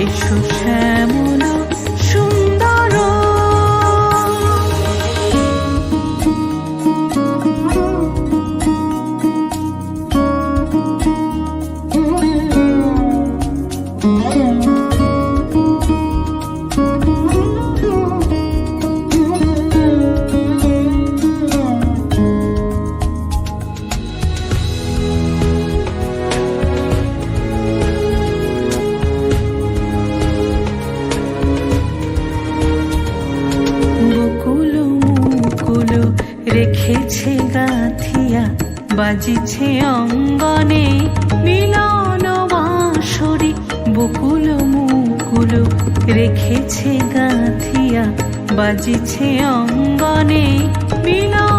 এসো শ্যামল সুন্দর। রেখেছে গাথিয়া বাজিছে অঙ্গনে মিলন বাঁশরি। বকুল মুকুল রেখেছে গাথিয়া বাজিছে অঙ্গনে মিলন